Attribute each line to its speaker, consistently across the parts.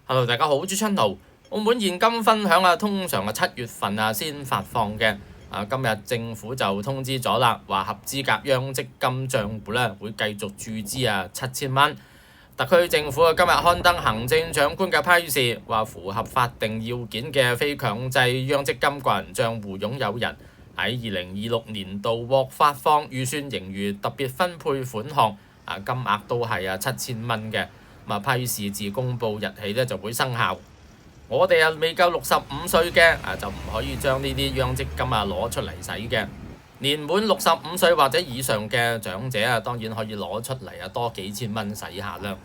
Speaker 1: Hello，大家好，朱春豪。澳門現金分享通常7月份先發放嘅。今日政府就通知咗啦，話合資格央積金帳戶咧會繼續注資7000蚊。特區政府今日刊登行政長官嘅批示，話符合法定要件嘅非強制央積金個人帳戶擁有人喺2026年度獲發放預算盈餘特別分配款項，金額都係7000蚊嘅。批示自公佈日起咧就會生效。我哋未夠65歲嘅就唔可以將呢啲央積金攞出嚟使嘅。年滿65歲或者以上嘅長者當然可以攞出嚟多幾千蚊使下啦。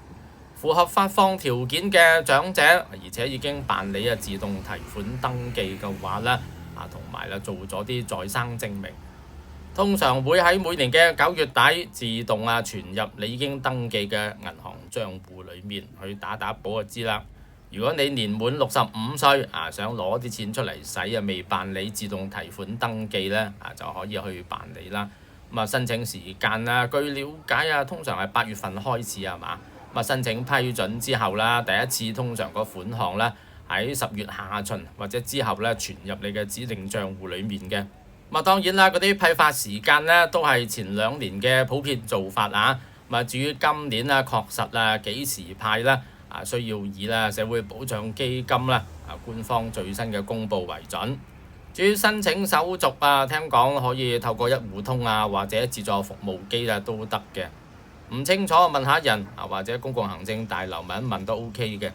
Speaker 1: 符合發放條件嘅長者，而且已經辦理自動提款登記嘅話咧，同埋做咗啲在生證明，通常會喺每年嘅9月底自動存入你已經登記嘅銀行帳戶裡面去打簿就知啦。如果你年滿65歲想攞啲錢出嚟使未辦理自動提款登記咧就可以去辦理啦。申請時間據了解通常係8月份開始係嘛？申請批准之後啦，第一次通常個款項咧喺10月下旬或者之後咧存入你嘅指定帳戶裡面嘅。當然啦，嗰啲批發時間都係前2年嘅普遍做法至於今年確實幾時派咧需要以社會保障基金官方最新嘅公佈為準。至於申請手續聽講可以透過一戶通或者自助服務機都得嘅。唔清楚問下人或者公共行政大樓問一問都 OK 嘅。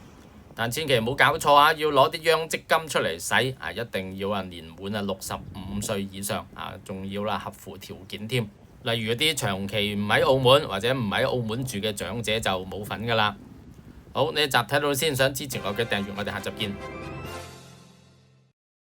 Speaker 1: 但千祈唔好搞錯要攞啲央積金出嚟使一定要年滿65歲以上仲要合乎條件添。例如嗰啲長期唔喺澳門或者唔喺澳門住嘅長者就冇份㗎啦。好，呢一集睇到先，想支持我嘅訂閱，我哋下集見。